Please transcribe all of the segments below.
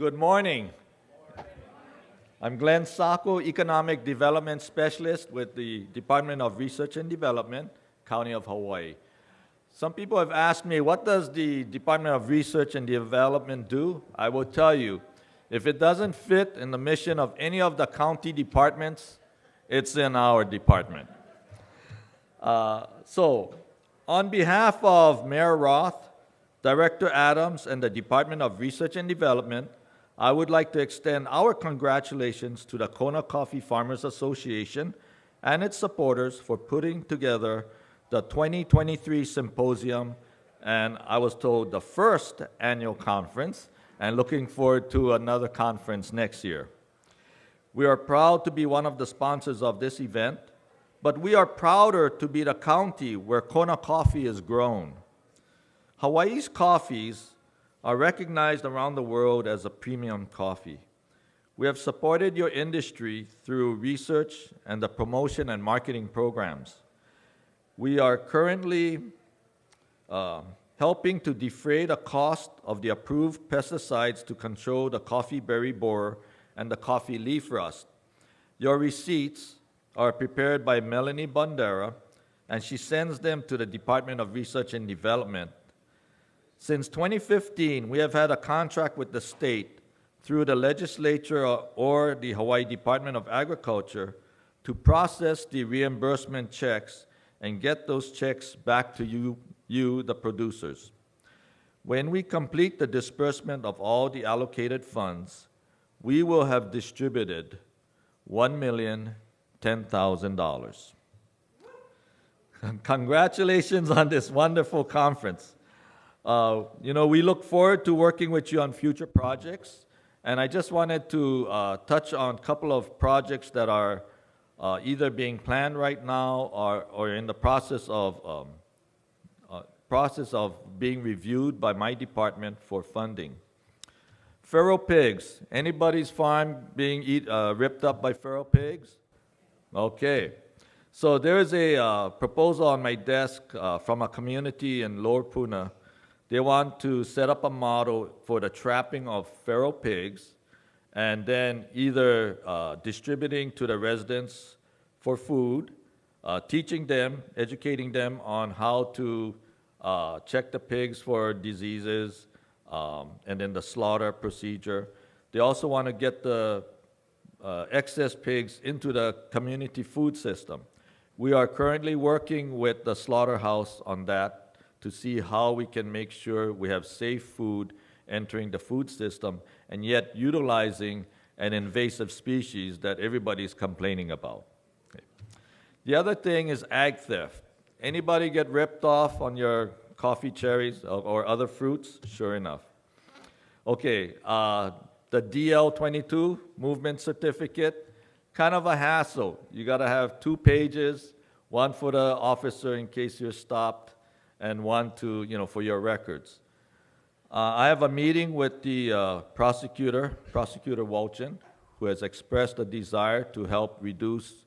Good morning. I'm Glenn Sako, Economic Development Specialist with the Department of Research and Development, County of Hawaii. Some people have asked me, what does the Department of Research and Development do? I will tell you, if it doesn't fit in the mission of any of the county departments, it's in our department. So, on behalf of Mayor Roth, Director Adams, and the Department of Research and Development, I would like to extend our congratulations to the Kona Coffee Farmers Association and its supporters for putting together the 2023 symposium, and I was told the first annual conference, and looking forward to another conference next year. We are proud to be one of the sponsors of this event, but we are prouder to be the county where Kona coffee is grown. Hawaii's coffees are recognized around the world as a premium coffee. We have supported your industry through research and the promotion and marketing programs. We are currently helping to defray the cost of the approved pesticides to control the coffee berry borer and the coffee leaf rust. Your receipts are prepared by Melanie Bandera, and she sends them to the Department of Research and Development. Since 2015, we have had a contract with the state through the legislature or the Hawaii Department of Agriculture to process the reimbursement checks and get those checks back to you, the producers. When we complete the disbursement of all the allocated funds, we will have distributed $1,010,000. Congratulations on this wonderful conference. We look forward to working with you on future projects, and I just wanted to touch on a couple of projects that are either being planned right now or in the process of being reviewed by my department for funding. Feral pigs. Anybody's farm being ripped up by feral pigs? Okay. So there is a proposal on my desk from a community in Lower Puna. They want to set up a model for the trapping of feral pigs and then either distributing to the residents for food, teaching them, educating them on how to check the pigs for diseases, and then the slaughter procedure. They also want to get the excess pigs into the community food system. We are currently working with the slaughterhouse on that to see how we can make sure we have safe food entering the food system and yet utilizing an invasive species that everybody's complaining about. Okay. The other thing is ag theft. Anybody get ripped off on your coffee cherries or other fruits? Sure enough. Okay, the DL22 movement certificate, kind of a hassle. You gotta have 2 pages, one for the officer in case you're stopped, and one for your records. I have a meeting with the Prosecutor Walchin, who has expressed a desire to help reduce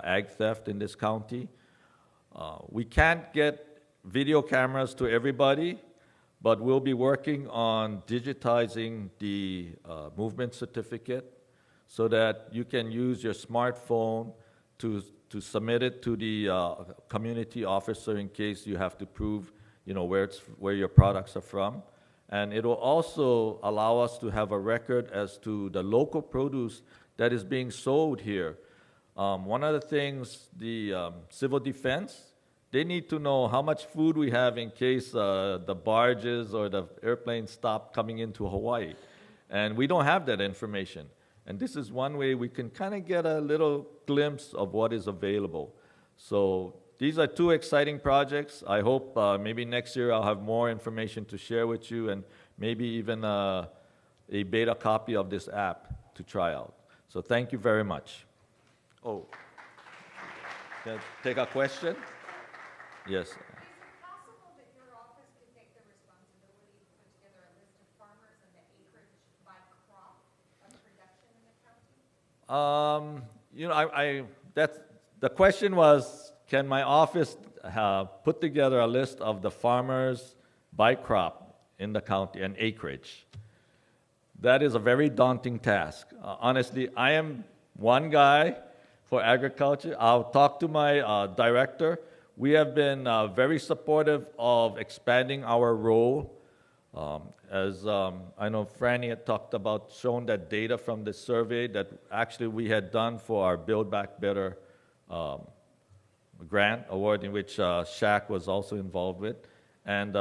ag theft in this county. We can't get video cameras to everybody, but we'll be working on digitizing the movement certificate so that you can use your smartphone to submit it to the community officer in case you have to prove, where your products are from. And it will also allow us to have a record as to the local produce that is being sold here. One of the things, the civil defense, they need to know how much food we have in case the barges or the airplanes stop coming into Hawaii. And we don't have that information. And this is one way we can kind of get a little glimpse of what is available. So these are 2 exciting projects. I hope maybe next year I'll have more information to share with you and maybe even a beta copy of this app to try out. So thank you very much. Oh, can I take a question? Yes. That's the question was, can my office put together a list of the farmers by crop in the county and acreage? that is a very daunting task. Honestly, I am one guy for agriculture. I'll talk to my director. We have been very supportive of expanding our role. As I know Franny had talked about, showing that data from the survey that actually we had done for our Build Back Better grant award, in which SHAC was also involved with. And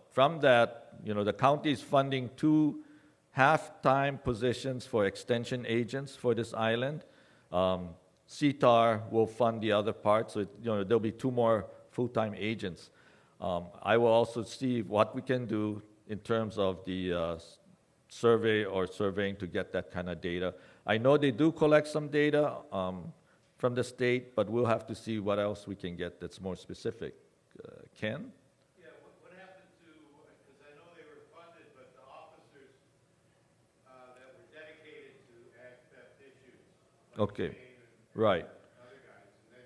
from that, the county is funding 2 half-time positions for extension agents for this island. CTAR will fund the other part, so there'll be 2 more full-time agents. I will also see what we can do in terms of the survey or surveying to get that kind of data. I know they do collect some data from the state, but we'll have to see what else we can get that's more specific. Ken? Yeah, what happened to, because I know they were funded, but the officers that were dedicated to ag theft issues. Like Okay, and right. other guys, and then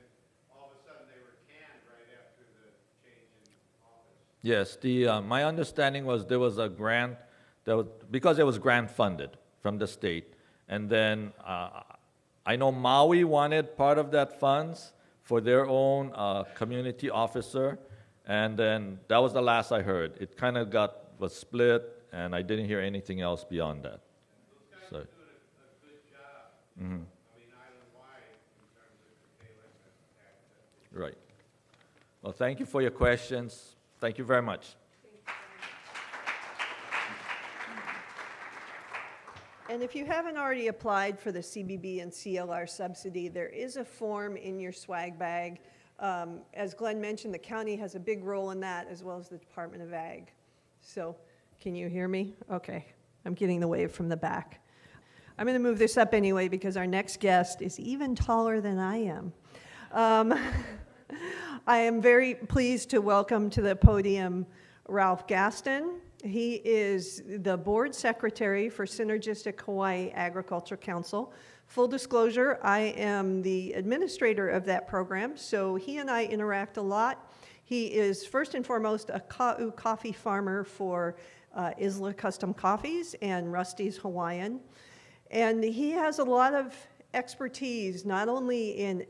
all of a sudden they were canned right after the change in office. Yes, my understanding was there was a grant, because it was grant funded from the state, and then I know Maui wanted part of that funds for their own community officer, and then that was the last I heard. It kind of was split, and I didn't hear anything else beyond that. Those guys are doing a good job. I mean, island-wide in terms of curtailing the ag theft. Right. Well, thank you for your questions. Thank you very much. And if you haven't already applied for the CBB and CLR subsidy, there is a form in your swag bag. As Glenn mentioned, the county has a big role in that, as well as the Department of Ag. So, can you hear me? Okay, I'm getting the wave from the back. I'm going to move this up anyway because our next guest is even taller than I am. I am very pleased to welcome to the podium Ralph Gaston. He is the board secretary for Synergistic Hawaii Agriculture Council. Full disclosure, I am the administrator of that program, so he and I interact a lot. He is first and foremost a ka'u coffee farmer for Isla Custom Coffees and Rusty's Hawaiian. And he has a lot of expertise, not only in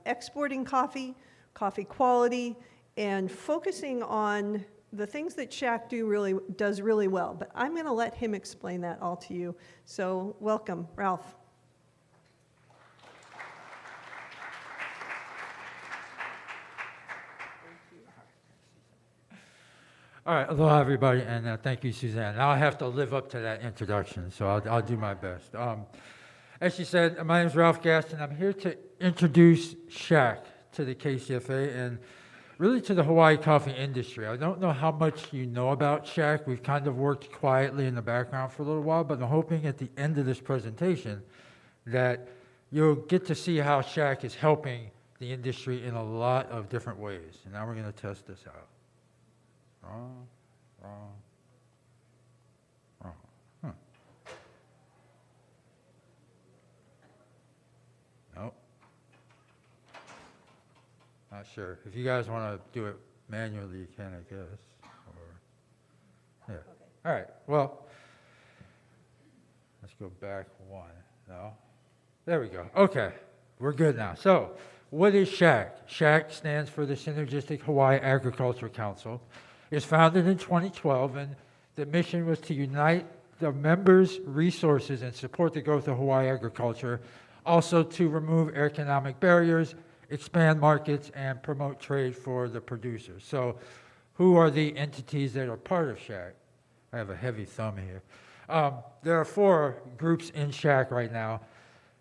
exporting coffee, coffee quality, and focusing on the things that SHAC does really well. But I'm going to let him explain that all to you. So welcome, Ralph. All right, aloha everybody, and thank you, Suzanne. Now I have to live up to that introduction, so I'll do my best. As she said, my name is Ralph Gaston. I'm here to introduce SHAC to the KCFA and really to the Hawaii coffee industry. I don't know how much you know about SHAC. We've kind of worked quietly in the background for a little while, but I'm hoping at the end of this presentation that you'll get to see how SHAC is helping the industry in a lot of different ways. And now we're going to test this out. Wrong. Nope. Not sure. If you guys want to do it manually, you can, I guess. Yeah. Okay. All right. Well, let's go back one. No. There we go. Okay. We're good now. So, what is SHAC? SHAC stands for the Synergistic Hawaii Agriculture Council. It was founded in 2012, and the mission was to unite the members' resources and support the growth of Hawaii agriculture, also to remove economic barriers, expand markets, and promote trade for the producers. So who are the entities that are part of SHAC? I have a heavy thumb here. There are 4 groups in SHAC right now.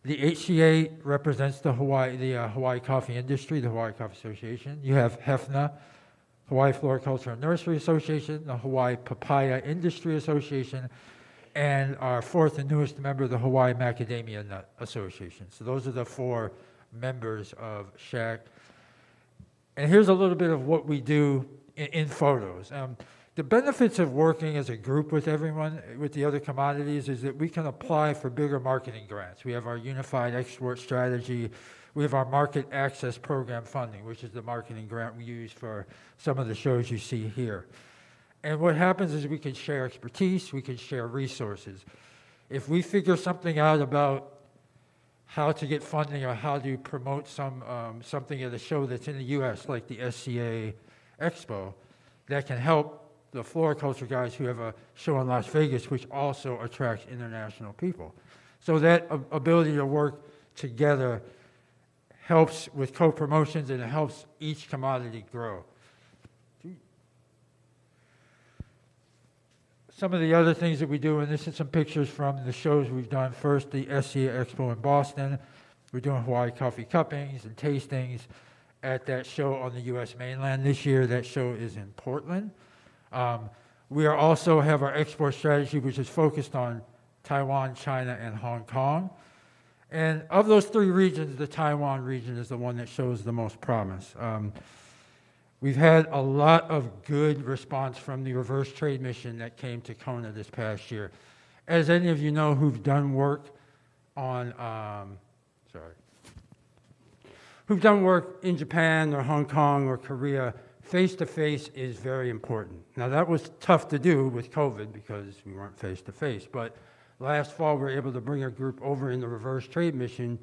The HCA represents the Hawaii coffee industry, the Hawaii Coffee Association. You have HEFNA, Hawaii Floriculture and Nursery Association, the Hawaii Papaya Industry Association, and our 4th and newest member, the Hawaii Macadamia Nut Association. So those are the 4 members of SHAC. And here's a little bit of what we do in photos. The benefits of working as a group with everyone, with the other commodities, is that we can apply for bigger marketing grants. We have our unified export strategy. We have our market access program funding, which is the marketing grant we use for some of the shows you see here. And what happens is we can share expertise, we can share resources. If we figure something out about how to get funding or how to promote something at a show that's in the U.S., like the SCA Expo, that can help the floriculture guys who have a show in Las Vegas, which also attracts international people. So that ability to work together helps with co-promotions, and it helps each commodity grow. Some of the other things that we do, and this is some pictures from the shows we've done. First, the SCA Expo in Boston. We're doing Hawaii coffee cuppings and tastings at that show on the U.S. mainland. This year, that show is in Portland. We also have our export strategy, which is focused on Taiwan, China, and Hong Kong. And of those three regions, the Taiwan region is the one that shows the most promise. We've had a lot of good response from the reverse trade mission that came to Kona this past year. As any of you know who've done work on, who've done work in Japan or Hong Kong or Korea, face-to-face is very important. Now that was tough to do with COVID because we weren't face-to-face, but last fall we were able to bring a group over in the reverse trade mission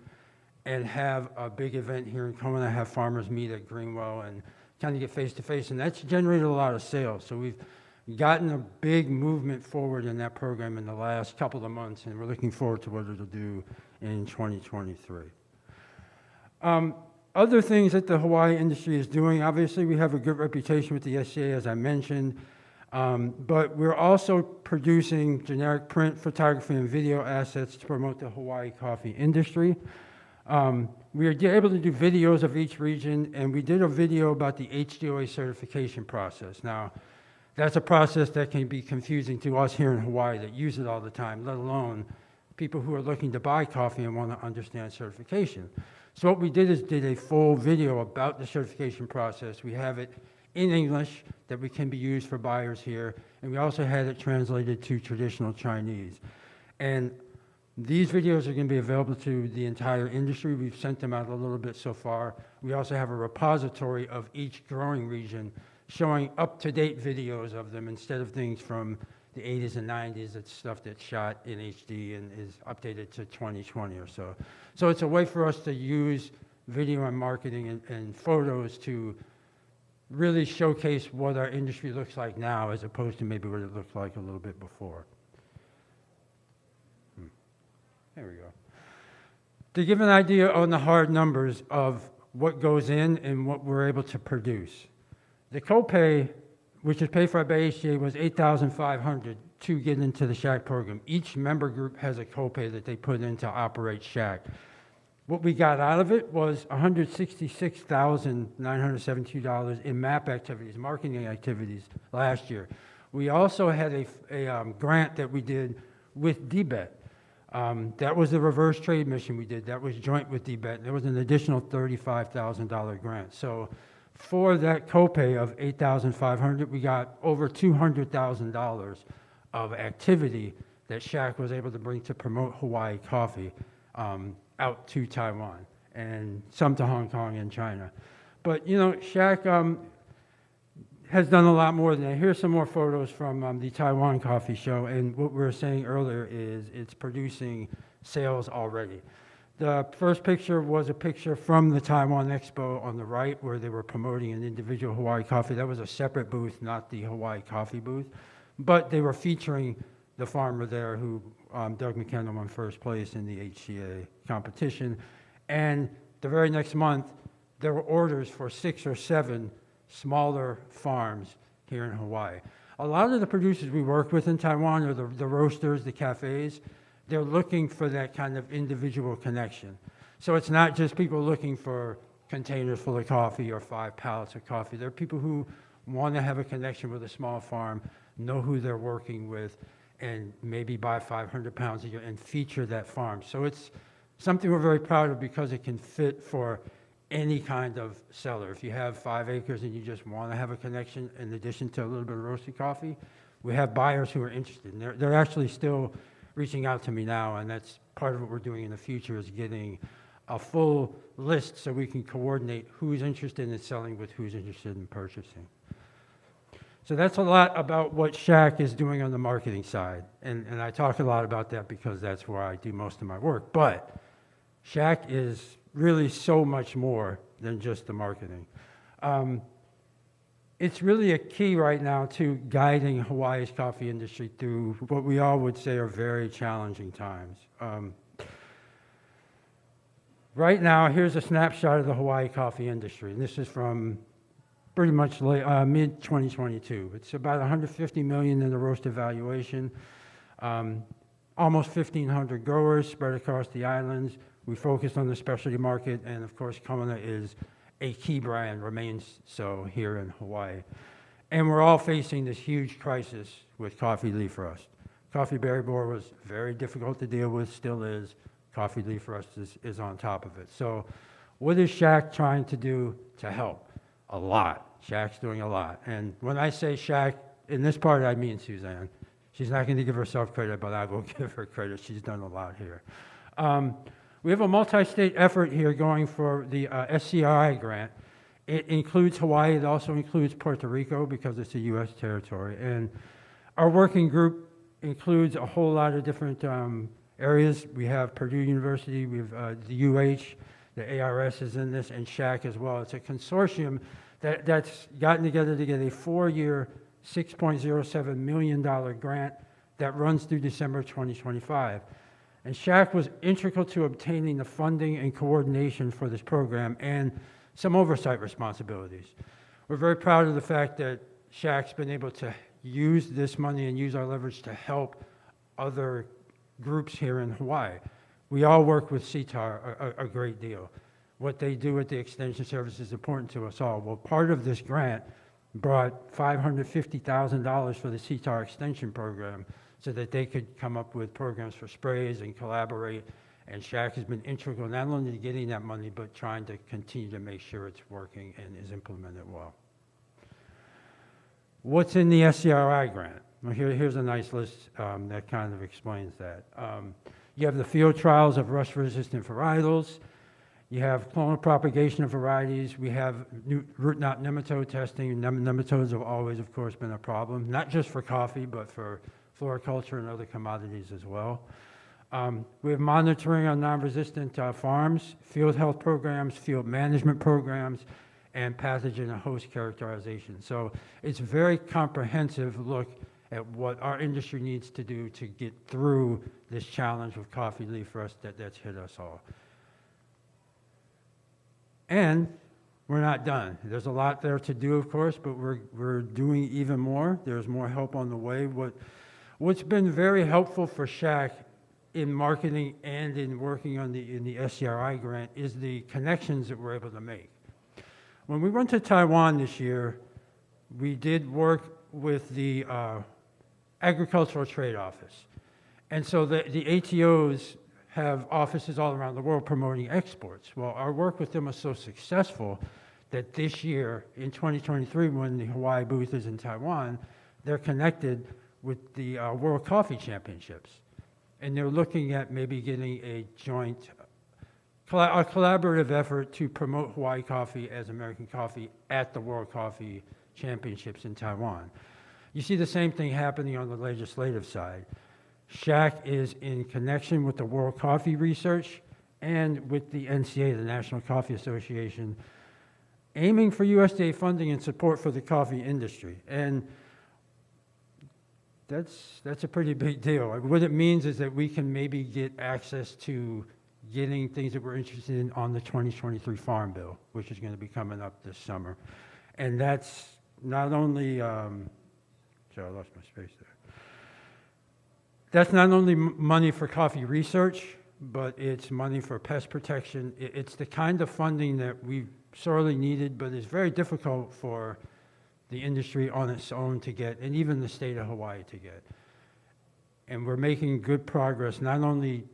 and have a big event here in Kona, have farmers meet at Greenwell and kind of get face-to-face, and that's generated a lot of sales. So we've gotten a big movement forward in that program in the last couple of months, and we're looking forward to what it'll do in 2023. Other things that the Hawaii industry is doing, obviously we have a good reputation with the SCA, as I mentioned, but we're also producing generic print, photography, and video assets to promote the Hawaii coffee industry. We are able to do videos of each region, and we did a video about the HDOA certification process. Now, that's a process that can be confusing to us here in Hawaii that use it all the time, let alone people who are looking to buy coffee and want to understand certification. So what we did is did a full video about the certification process. We have it in English that we can be used for buyers here, and we also had it translated to traditional Chinese. And these videos are going to be available to the entire industry. We've sent them out a little bit so far. We also have a repository of each growing region showing up-to-date videos of them instead of things from the 80s and 90s. It's stuff that's shot in HD and is updated to 2020 or so. So it's a way for us to use video and marketing and photos to really showcase what our industry looks like now as opposed to maybe what it looked like a little bit before. There we go. To give an idea on the hard numbers of what goes in and what we're able to produce. The copay, which is paid for by HCA, was $8,500 to get into the SHAC program. Each member group has a copay that they put in to operate SHAC. What we got out of it was $166,972 in MAP activities, marketing activities last year. We also had a grant that we did with DBET. That was the reverse trade mission we did. That was joint with DBET. There was an additional $35,000 grant. So for that copay of $8,500, we got over $200,000 of activity that SHAC was able to bring to promote Hawaii coffee out to Taiwan and some to Hong Kong and China. But, you know, SHAC has done a lot more than that. Here's some more photos from the Taiwan Coffee Show, and what we were saying earlier is it's producing sales already. The first picture was a picture from the Taiwan Expo on the right where they were promoting an individual Hawaii coffee. That was a separate booth, not the Hawaii coffee booth, but they were featuring the farmer there who Doug McKenna won first place in the HCA competition. And the very next month, there were orders for 6 or 7 smaller farms here in Hawaii. A lot of the producers we work with in Taiwan are the roasters, the cafes. They're looking for that kind of individual connection. So it's not just people looking for containers full of coffee or 5 pallets of coffee. There are people who want to have a connection with a small farm, know who they're working with, and maybe buy 500 pounds a year and feature that farm. So it's something we're very proud of because it can fit for any kind of seller. If you have 5 acres and you just want to have a connection in addition to a little bit of roasted coffee, we have buyers who are interested. And they're actually still reaching out to me now, and that's part of what we're doing in the future is getting a full list so we can coordinate who's interested in selling with who's interested in purchasing. So that's a lot about what Shaq is doing on the marketing side. And I talk a lot about that because that's where I do most of my work. But Shaq is really so much more than just the marketing. It's really a key right now to guiding Hawaii's coffee industry through what we all would say are very challenging times. Right now, here's a snapshot of the Hawaii coffee industry, and this is from pretty much mid-2022. It's about $150 million in the roasted valuation, almost 1,500 growers spread across the islands. We focus on the specialty market, and of course, Kona is a key brand, remains so here in Hawaii. And we're all facing this huge crisis with coffee leaf rust. Coffee berry borer was very difficult to deal with, still is. Coffee leaf rust is on top of it. So what is Shaq trying to do to help? A lot. Shaq's doing a lot. And when I say Shaq, in this part I mean Suzanne. She's not going to give herself credit, but I will give her credit. She's done a lot here. We have a multi-state effort here going for the SCRI grant. It includes Hawaii. It also includes Puerto Rico because it's a U.S. territory. And our working group includes a whole lot of different areas. We have Purdue University, we have the UH, the ARS is in this, and Shaq as well. It's a consortium that's gotten together to get a 4-year, $6.07 million grant that runs through December 2025. And Shaq was integral to obtaining the funding and coordination for this program and some oversight responsibilities. We're very proud of the fact that Shaq's been able to use this money and use our leverage to help other groups here in Hawaii. We all work with CTAR a great deal. What they do with the extension service is important to us all. Well, part of this grant brought $550,000 for the CTAR extension program so that they could come up with programs for sprays and collaborate. And Shaq has been integral not only to getting that money, but trying to continue to make sure it's working and is implemented well. What's in the SCRI grant? Well, here's a nice list that kind of explains that. You have the field trials of rust-resistant varietals. You have clonal propagation of varieties. We have root knot nematode testing. Nematodes have always, of course, been a problem, not just for coffee, but for floriculture and other commodities as well. We have monitoring on non-resistant farms, field health programs, field management programs, and pathogen and host characterization. So it's a very comprehensive look at what our industry needs to do to get through this challenge with coffee leaf rust that's hit us all. And we're not done. There's a lot there to do, of course, but we're doing even more. There's more help on the way. What's been very helpful for Shaq in marketing and in working on in the SCRI grant is the connections that we're able to make. When we went to Taiwan this year, we did work with the Agricultural Trade Office. And so the ATOs have offices all around the world promoting exports. Well, our work with them was so successful that this year, in 2023, when the Hawaii booth is in Taiwan, they're connected with the World Coffee Championships. And they're looking at maybe getting a joint, a collaborative effort to promote Hawaii coffee as American coffee at the World Coffee Championships in Taiwan. You see the same thing happening on the legislative side. Shaq is in connection with the World Coffee Research and with the NCA, the National Coffee Association, aiming for USDA funding and support for the coffee industry. And that's a pretty big deal. What it means is that we can maybe get access to getting things that we're interested in on the 2023 Farm Bill, which is going to be coming up this summer. And that's not only, sorry, I lost my space there. That's not only money for coffee research, but it's money for pest protection. It's the kind of funding that we sorely needed, but it's very difficult for the industry on its own to get, and even the state of Hawaii to get. And we're making good progress, not only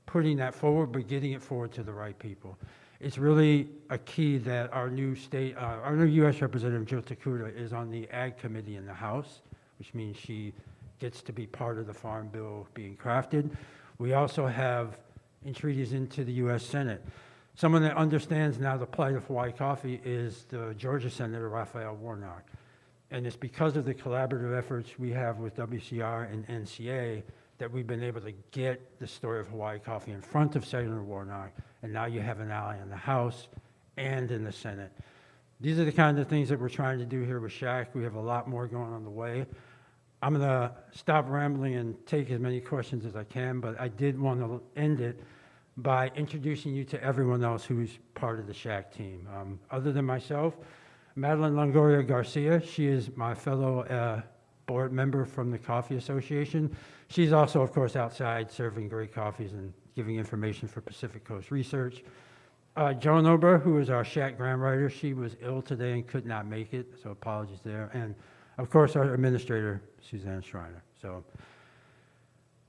putting that forward, but getting it forward to the right people. It's really a key that our new U.S. Representative Jill Takuda is on the Ag Committee in the House, which means she gets to be part of the Farm Bill being crafted. We also have entreaties into the U.S. Senate. Someone that understands now the plight of Hawaii coffee is the Georgia Senator Raphael Warnock. And it's because of the collaborative efforts we have with WCR and NCA that we've been able to get the story of Hawaii coffee in front of Senator Warnock, and now you have an ally in the House and in the Senate. These are the kind of things that we're trying to do here with Shaq. We have a lot more going on the way. I'm going to stop rambling and take as many questions as I can, but I did want to end it by introducing you to everyone else who's part of the Shaq team. Other than myself, Madeline Longoria Garcia, she is my fellow board member from the Coffee Association. She's also, of course, outside serving great coffees and giving information for Pacific Coast Research. Joan Ober, who is our Shaq grant writer, she was ill today and could not make it, so apologies there. And, of course, our administrator, Suzanne Schreiner. So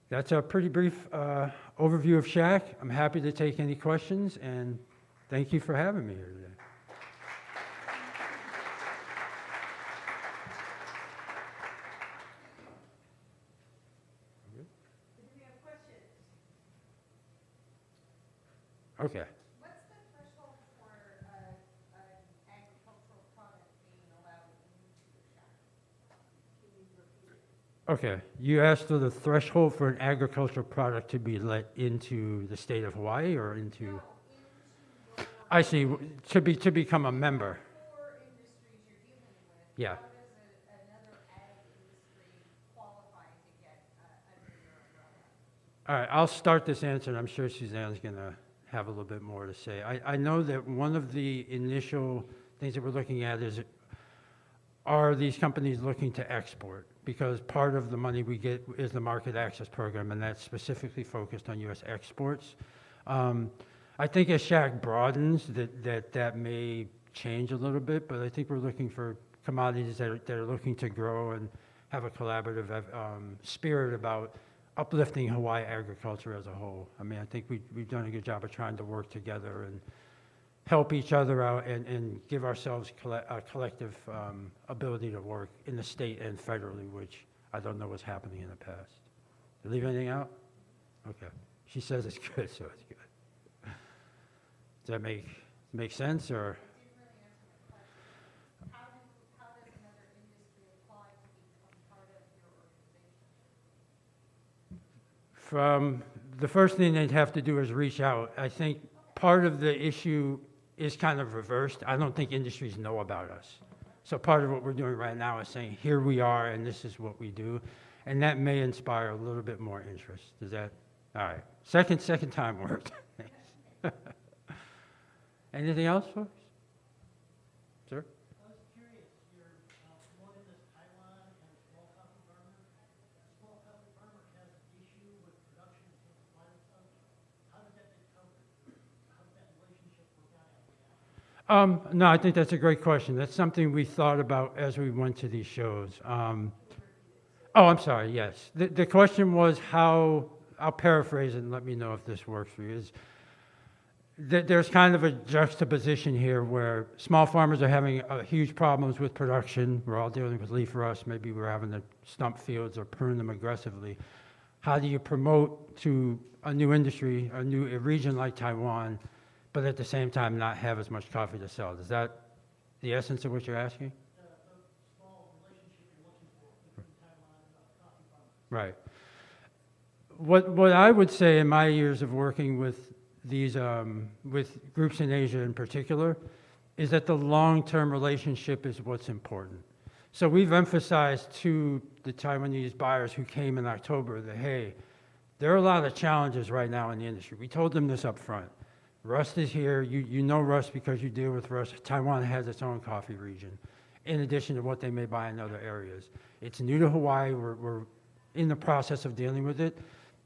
that's a pretty brief overview of Shaq. I'm happy to take any questions, and thank you for having me here today. Okay. What's the threshold for an agricultural product being allowed into the shop? Can you repeat it? Okay, you asked for the threshold for an agricultural product to be let into the state of Hawaii or into? No, into your I see, to become a member. core industries you're dealing with. Yeah. How does another ag industry qualify to get under your umbrella? All right, I'll start this answer, and I'm sure Suzanne's going to have a little bit more to say. I know that one of the initial things that we're looking at is, are these companies looking to export? Because part of the money we get is the market access program, and that's specifically focused on U.S. exports. I think as Shaq broadens, that may change a little bit, but I think we're looking for commodities that are looking to grow and have a collaborative spirit about uplifting Hawaii agriculture as a whole. I mean, I think we've done a good job of trying to work together and help each other out and give ourselves a collective ability to work in the state and federally, which I don't know what's happening in the past. Did I leave anything out? Okay. She says it's good, so it's good. Does that make sense, or? You didn't really answer my question. How does another industry apply to become part of your organization? From the first thing they'd have to do is reach out. I think part of the issue is kind of reversed. I don't think industries know about us. So part of what we're doing right now is saying, here we are, and this is what we do. And that may inspire a little bit more interest. Is that, all right. Second time worked. Thanks. Anything else, folks? Sir? I was curious, you're promoting this Taiwan and small coffee farmer. Small coffee farmer has an issue with production of livestock. How did that get covered? How did that relationship work out? No, I think that's a great question. That's something we thought about as we went to these shows. I'm sorry, yes. The question was how, I'll paraphrase it and let me know if this works for you, is that there's kind of a juxtaposition here where small farmers are having huge problems with production. We're all dealing with leaf rust. Maybe we're having to stump fields or prune them aggressively. How do you promote to a new industry, a region like Taiwan, but at the same time not have as much coffee to sell? Is that the essence of what you're asking? The small relationship you're looking for between Taiwan and coffee farmers. Right. What I would say in my years of working with these with groups in Asia in particular, is that the long-term relationship is what's important. So we've emphasized to the Taiwanese buyers who came in October that, hey, there are a lot of challenges right now in the industry. We told them this up front. Rust is here. You know rust because you deal with rust. Taiwan has its own coffee region, in addition to what they may buy in other areas. It's new to Hawaii. We're in the process of dealing with it.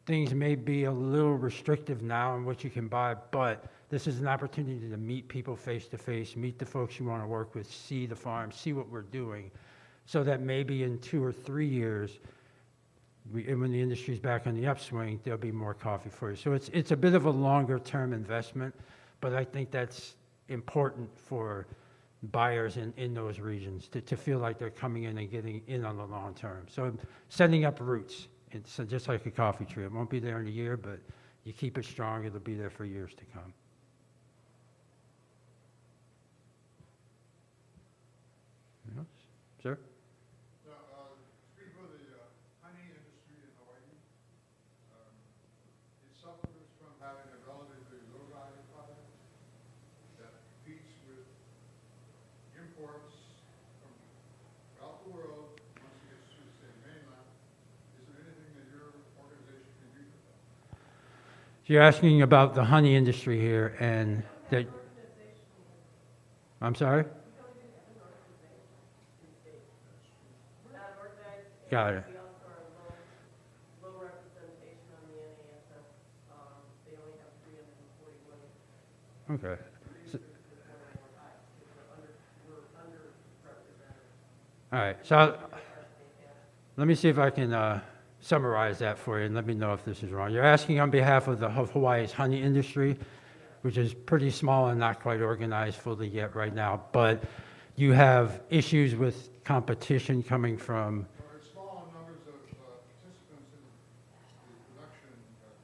Things may be a little restrictive now in what you can buy, but this is an opportunity to meet people face to face, meet the folks you want to work with, see the farm, see what we're doing, so that maybe in 2 or 3 years, and when the industry's back on the upswing, there'll be more coffee for you. So it's a bit of a longer term investment, but I think that's important for buyers in those regions to feel like they're coming in and getting in on the long term. So setting up roots. It's just like a coffee tree. It won't be there in a year, but you keep it strong, it'll be there for years to come. Anything else? Sir? imports from throughout the world, once it gets through, say, mainland. Is there anything that your organization can do for that? So you're asking about the honey industry here and that. I'm sorry? Got it. We also are low representation on the NASF. They only have 340 women. Okay. So- We're underrepresented. all right. So let me see if I can summarize that for you and let me know if this is wrong. You're asking on behalf of Hawaii's honey industry, which is pretty small and not quite organized fully yet right now, but you have issues with competition coming from. Well, there's small numbers of participants in the production that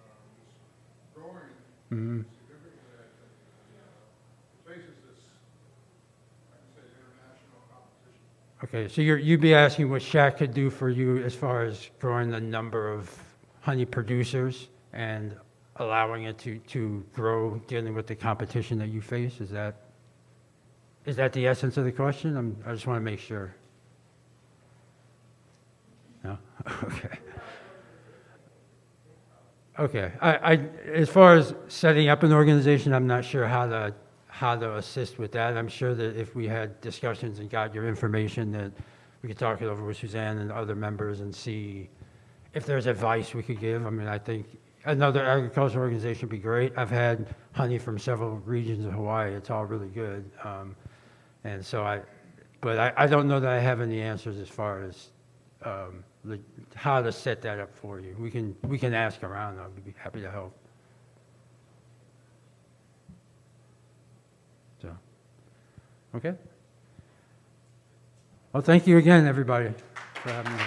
is growing significantly, I think. Faces this, I can say, international competition. Okay, so you'd be asking what Shack could do for you as far as growing the number of honey producers and allowing it to grow, dealing with the competition that you face? Is that the essence of the question? I just want to make sure. No? Okay. Okay. As far as setting up an organization, I'm not sure how to assist with that. I'm sure that if we had discussions and got your information, that we could talk it over with Suzanne and other members and see if there's advice we could give. I mean, I think another agricultural organization would be great. I've had honey from several regions of Hawaii. It's all really good. And so I don't know that I have any answers as far as how to set that up for you. We can ask around. I'd be happy to help. So, okay. Well, thank you again, everybody, for having me.